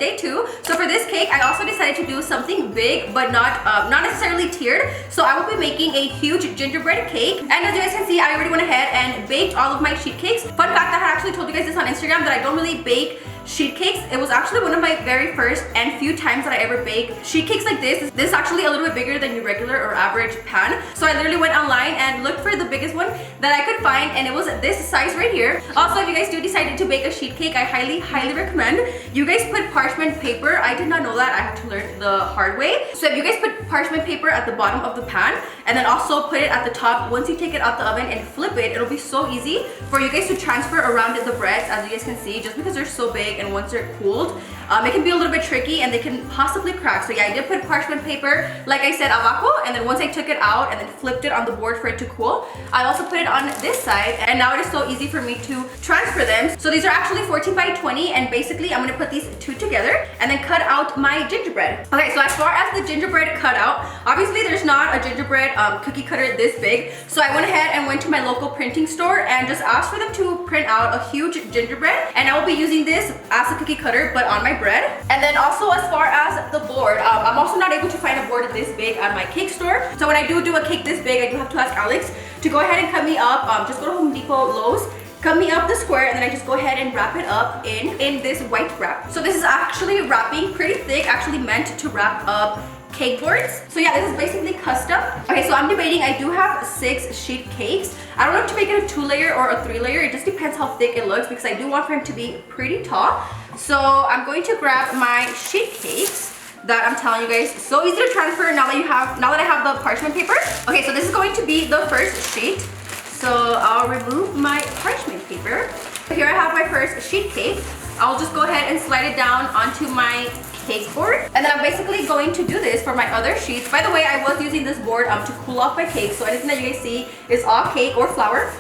day 2. So for this cake, I also decided to do something big, but not necessarily tiered. So I will be making a huge gingerbread cake. And as you guys can see, I already went ahead and baked all of my sheet cakes. Fun fact, I had actually told you guys this on Instagram that I don't really bake sheet cakes. It was actually one of my very first and few times that I ever baked sheet cakes like this. This is actually a little bit bigger than your regular or average pan. So I literally went online and looked for the biggest one that I could find, and it was this size right here. Also, if you guys do decide to bake a sheet cake, I highly recommend you guys put parchment paper. I did not know that. I had to learn the hard way. So if you guys put parchment paper at the bottom of the pan and then also put it at the top, once you take it out the oven and flip it, it'll be so easy for you guys to transfer around the breads, as you guys can see, just because they're so big. And once they're cooled, it can be a little bit tricky and they can possibly crack. So yeah, I did put parchment paper, like I said, abajo, and then once I took it out and then flipped it on the board for it to cool, I also put it on this side, and now it is so easy for me to transfer them. So these are actually 14 by 20, and basically I'm gonna put these two together and then cut out my gingerbread. Okay, so as far as the gingerbread cutout, obviously there's not a gingerbread cookie cutter this big. So I went ahead and went to my local printing store and just asked for them to print out a huge gingerbread, and I will be using this as a cookie cutter but on my bread. And then also as far as the board, I'm also not able to find a board this big at my cake store. So when I do a cake this big, I do have to ask Alex to go ahead and cut me up. Just go to Home Depot, Lowe's, cut me up the square, and then I just go ahead and wrap it up in this white wrap. So this is actually wrapping pretty thick, actually meant to wrap up cake boards. So yeah, this is basically custom. Okay, so I'm debating, I do have 6 sheet cakes. I don't know if to make it a 2-layer or a 3-layer. It just depends how thick it looks, because I do want for him to be pretty tall. So I'm going to grab my sheet cakes that I'm telling you guys, so easy to transfer now that I have the parchment paper. Okay, so this is going to be the first sheet. So I'll remove my parchment paper. Here I have my first sheet cake. I'll just go ahead and slide it down onto my cake board, and then I'm basically going to do this for my other sheets. By the way, I was using this board to cool off my cake, so anything that you guys see is all cake or flour.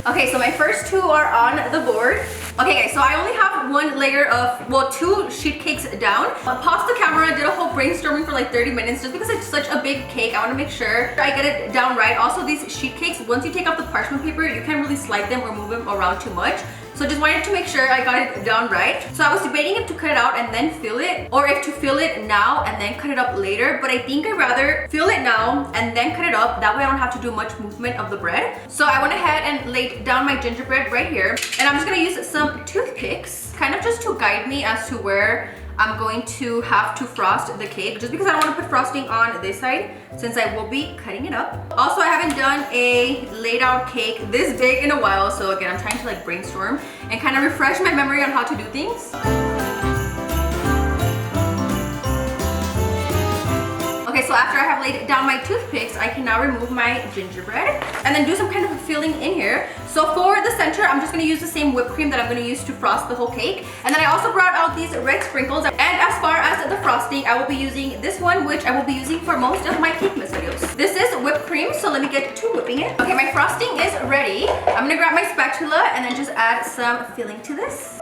Okay, so my first 2 are on the board. Okay guys, so I only have 1 layer of, well, 2 sheet cakes down. I paused the camera, did a whole brainstorming for like 30 minutes just because it's such a big cake. I want to make sure I get it down right. Also, these sheet cakes, once you take off the parchment paper, you can't really slide them or move them around too much. So just wanted to make sure I got it down right. So I was debating if to cut it out and then fill it, or if to fill it now and then cut it up later. But I think I'd rather fill it now and then cut it up. That way I don't have to do much movement of the bread. So I went ahead and laid down my gingerbread right here. And I'm just gonna use some toothpicks, kind of just to guide me as to where I'm going to have to frost the cake, just because I don't want to put frosting on this side since I will be cutting it up. Also, I haven't done a laid out cake this big in a while, so again, I'm trying to like brainstorm and kind of refresh my memory on how to do things. Okay, so after I have laid down my toothpicks, I can now remove my gingerbread and then do some kind of a filling in here. So for the center, I'm just gonna use the same whipped cream that I'm gonna use to frost the whole cake. And then I also brought out these red sprinkles. And as far as the frosting, I will be using this one, which I will be using for most of my Cakemas videos. This is whipped cream, so let me get to whipping it. Okay, my frosting is ready. I'm gonna grab my spatula and then just add some filling to this.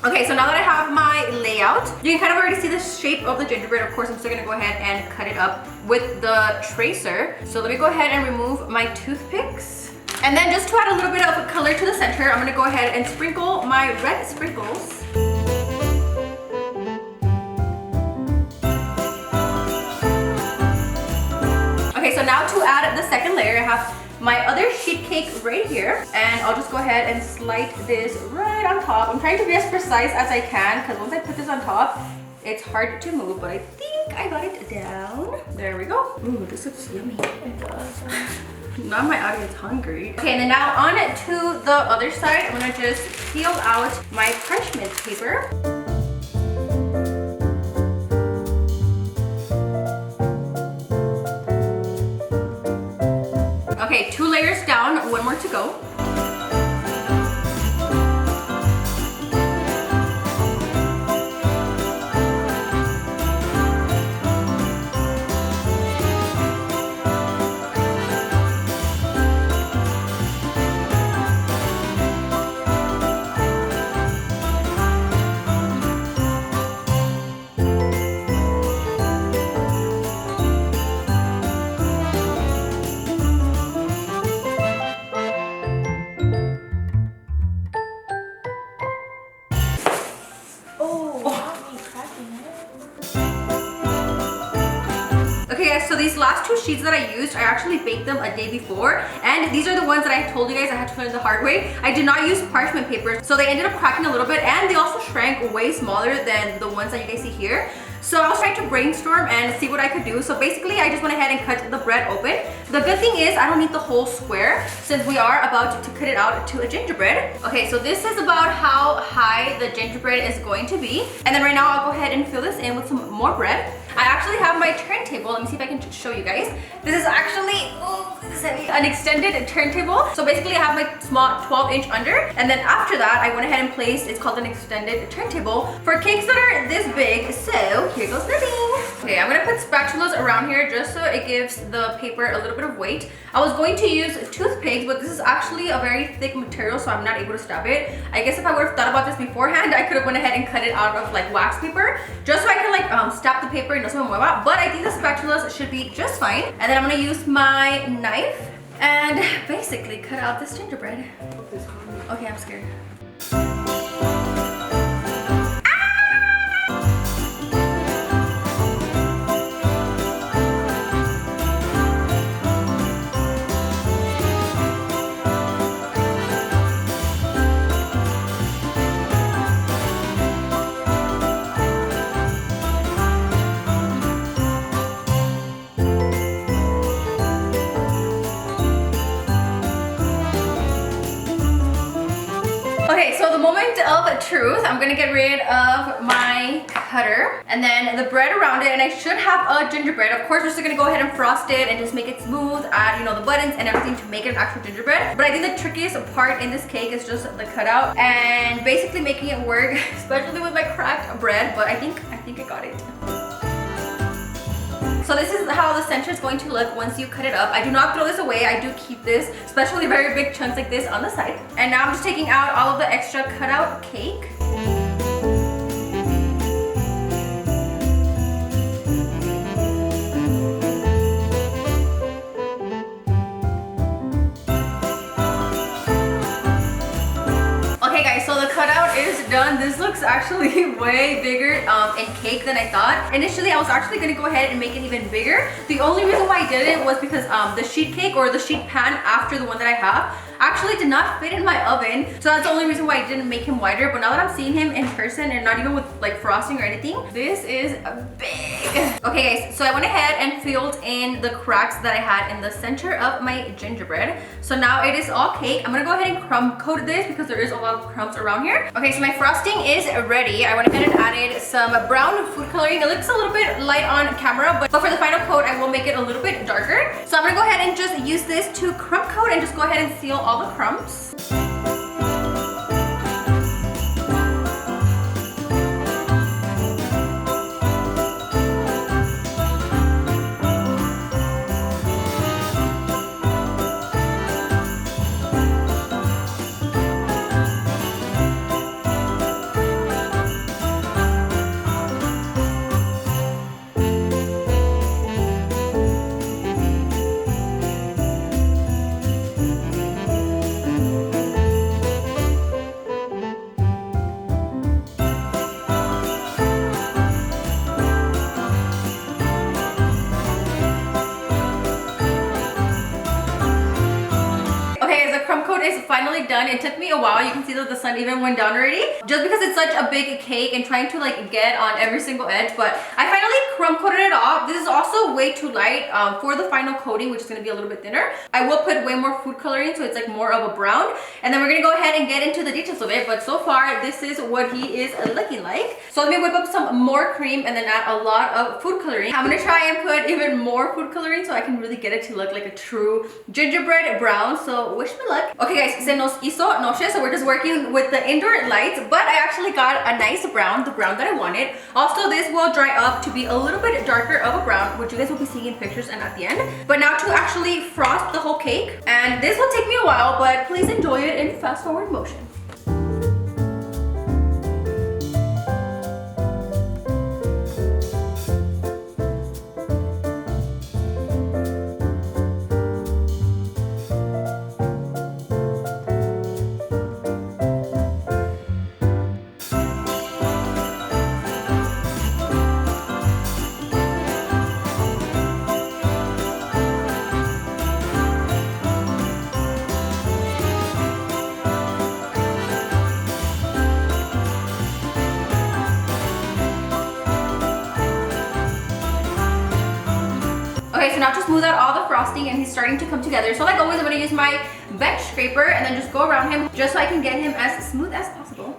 Okay, so now that I have my layout, you can kind of already see the shape of the gingerbread. Of course, I'm still gonna go ahead and cut it up with the tracer. So let me go ahead and remove my toothpicks. And then just to add a little bit of color to the center, I'm gonna go ahead and sprinkle my red sprinkles. Okay, so now to add the second layer, I have my other sheet cake right here, and I'll just go ahead and slide this right on top. I'm trying to be as precise as I can, because once I put this on top, it's hard to move, but I think I got it down. There we go. Ooh, this looks yummy. It does. Now my audience hungry. Okay, and then now on to the other side, I'm gonna just peel out my parchment paper. Okay, 2 layers down, 1 more to go. guys, so these last two sheets that I used, I actually baked them a day before, and these are the ones that I told you guys I had to learn the hard way. I did not use parchment paper, so they ended up cracking a little bit, and they also shrank way smaller than the ones that you guys see here. So I was trying to brainstorm and see what I could do. So basically I just went ahead and cut the bread open. The good thing is I don't need the whole square since we are about to cut it out to a gingerbread. Okay, so this is about how high the gingerbread is going to be. And then right now I'll go ahead and fill this in with some more bread. I actually have my turntable. Let me see if I can show you guys. This is actually an extended turntable. So basically I have my small 12-inch under, and then after that I went ahead and placed, it's called an extended turntable for cakes that are this big. So here goes nothing. Okay, I'm gonna put spatulas around here just so it gives the paper a little bit of weight. I was going to use toothpicks, but this is actually a very thick material, so I'm not able to stab it. I guess if I would have thought about this beforehand, I could have went ahead and cut it out of like wax paper, just so I can like stab the paper and no se me mueva. But I think the spatulas should be just fine. And then I'm gonna use my knife and basically cut out this gingerbread. Okay, I'm scared. Okay, so the moment of truth, I'm gonna get rid of my cutter and then the bread around it, and I should have a gingerbread. Of course, we're still gonna go ahead and frost it and just make it smooth, add, you know, the buttons and everything to make it an actual gingerbread. But I think the trickiest part in this cake is just the cutout and basically making it work, especially with my cracked bread, but I think I got it. So this is how the center is going to look once you cut it up. I do not throw this away. I do keep this, especially very big chunks like this, on the side. And now I'm just taking out all of the extra cutout cake. Okay guys, so the cutout is done. This looks actually way bigger in cake than I thought. Initially, I was actually gonna go ahead and make it even bigger. The only reason why I did it was because the sheet cake, or the sheet pan after the one that I have, actually did not fit in my oven. So that's the only reason why I didn't make him wider. But now that I'm seeing him in person and not even with like frosting or anything, this is big. Okay guys, so I went ahead and filled in the cracks that I had in the center of my gingerbread. So now it is all cake. I'm gonna go ahead and crumb coat this because there is a lot of crumbs around here. Okay, so my frosting is ready. I went ahead and added some brown food coloring. It looks a little bit light on camera, but for the final coat, I will make it a little bit darker. So I'm gonna go ahead and just use this to crumb coat and just go ahead and seal all the crumbs. Is finally done. It took me a while. You can see that the sun even went down already, just because it's such a big cake and trying to like get on every single edge. But I finally crumb coated it off. This is also way too light for the final coating, which is going to be a little bit thinner. I will put way more food coloring, so it's like more of a brown, and then we're gonna go ahead and get into the details of it. But so far this is what he is looking like. So let me whip up some more cream and then add a lot of food coloring. I'm gonna try and put even more food coloring so I can really get it to look like a true gingerbread brown. So wish me luck. Okay guys, se nos hizo noche, so we're just working with the indoor lights, but I actually got a nice brown, the brown that I wanted. Also, this will dry up to be a little bit darker of a brown, which you guys will be seeing in pictures and at the end. But now to actually frost the whole cake, and this will take me a while, but please enjoy it in fast forward motion. Okay, so now to smooth out all the frosting and he's starting to come together. So like always, I'm gonna use my bench scraper and then just go around him just so I can get him as smooth as possible.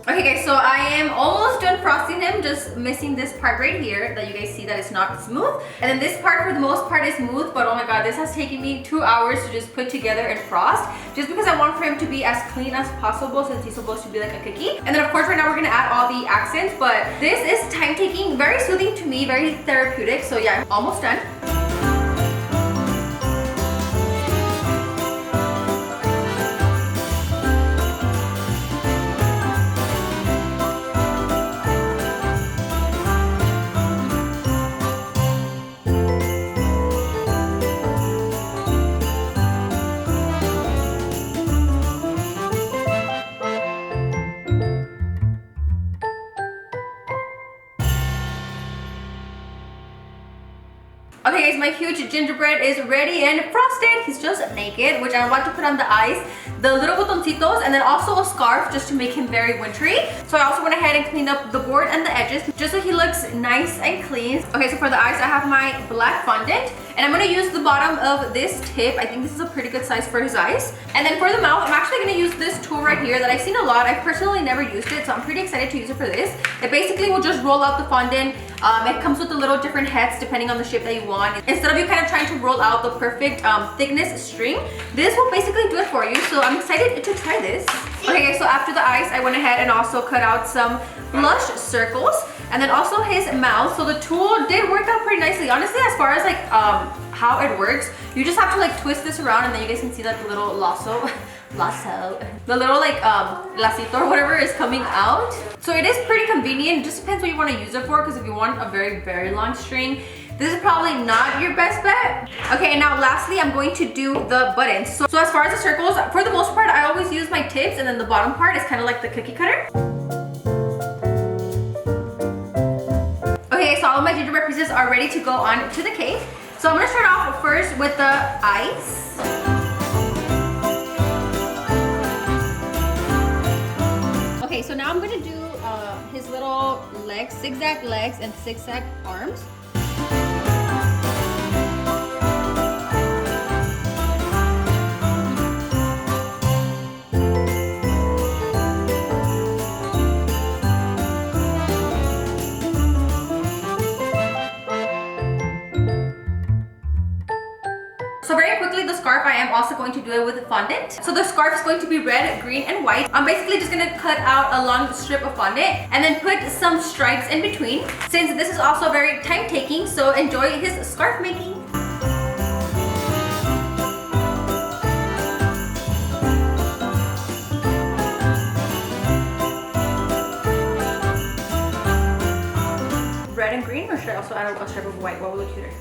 Okay guys, so I am almost done frosting him, just missing this part right here that you guys see that it's not smooth. And then this part for the most part is smooth, but oh my god, this has taken me 2 hours to just put together and frost, just because I want for him to be as clean as possible since he's supposed to be like a cookie. And then of course right now we're gonna add all the accents, but this is time taking, very soothing to me, very therapeutic. So yeah, I'm almost done. Okay guys, my huge gingerbread is ready and frosted. He's just naked, which I'm about to put on the eyes, the little botoncitos, and then also a scarf just to make him very wintry. So I also went ahead and cleaned up the board and the edges just so he looks nice and clean. Okay, so for the eyes I have my black fondant, and I'm gonna use the bottom of this tip. I think this is a pretty good size for his eyes. And then for the mouth, I'm actually gonna use this tool right here that I've seen a lot. I've personally never used it, so I'm pretty excited to use it for this. It basically will just roll out the fondant. It comes with a little different heads depending on the shape that you want. Instead of you kind of trying to roll out the perfect thickness string, this will basically do it for you. So I'm excited to try this. Okay guys, so after the eyes, I went ahead and also cut out some blush circles, and then also his mouth. So the tool did work out pretty nicely. Honestly, as far as like how it works, you just have to like twist this around, and then you guys can see that the little the little like lacito or whatever is coming out. So it is pretty convenient. It just depends what you want to use it for, because if you want a very long string, this is probably not your best bet. Okay, and now lastly, I'm going to do the buttons. So as far as the circles, for the most part, I always use my tips, and then the bottom part is kind of like the cookie cutter. Okay, so all of my gingerbread pieces are ready to go on to the cake. So I'm gonna start off first with the eyes. Okay, so now I'm gonna do his little legs, zigzag legs and zigzag arms. So very quickly, the scarf, I am also going to do it with fondant. So the scarf is going to be red, green, and white. I'm basically just gonna cut out a long strip of fondant and then put some stripes in between, since this is also very time-taking, so enjoy his scarf making. Red and green, or should I also add a strip of white? What will look cuter?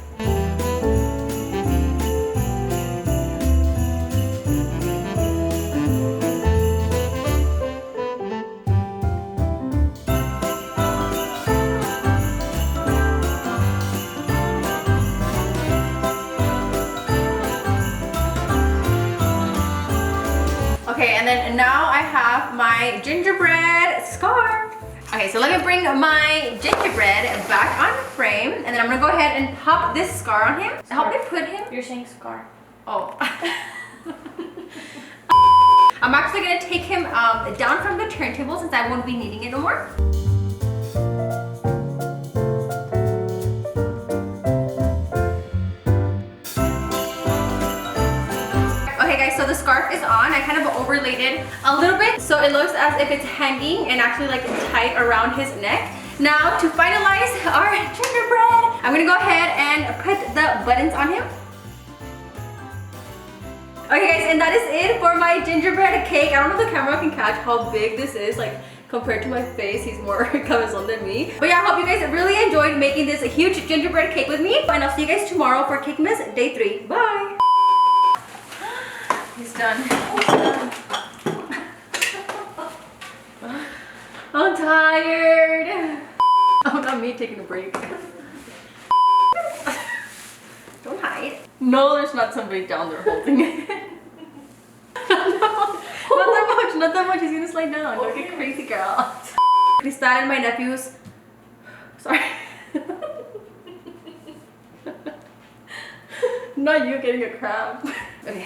Okay, and then now I have my gingerbread scarf. Okay, so let me bring my gingerbread back on frame, and then I'm gonna go ahead and pop this scar on him. Help me put him. You're saying scar. Oh. I'm actually gonna take him down from the turntable since I won't be needing it no more. So the scarf is on. I kind of overlaid it a little bit so it looks as if it's hanging and actually like tight around his neck. Now to finalize our gingerbread, I'm gonna go ahead and put the buttons on him. Okay guys, and that is it for my gingerbread cake. I don't know if the camera can catch how big this is, like compared to my face. He's more cabezon than me. But yeah, I hope you guys really enjoyed making this huge gingerbread cake with me. And I'll see you guys tomorrow for Cakemas Day 3. Bye! He's done. He's done. I'm tired. Oh, not me taking a break. Don't hide. No, there's not somebody down there holding it. No, not that much. He's gonna slide down. Don't get crazy, girl. Cristal and my nephews. Sorry. Not you getting a crab. Okay.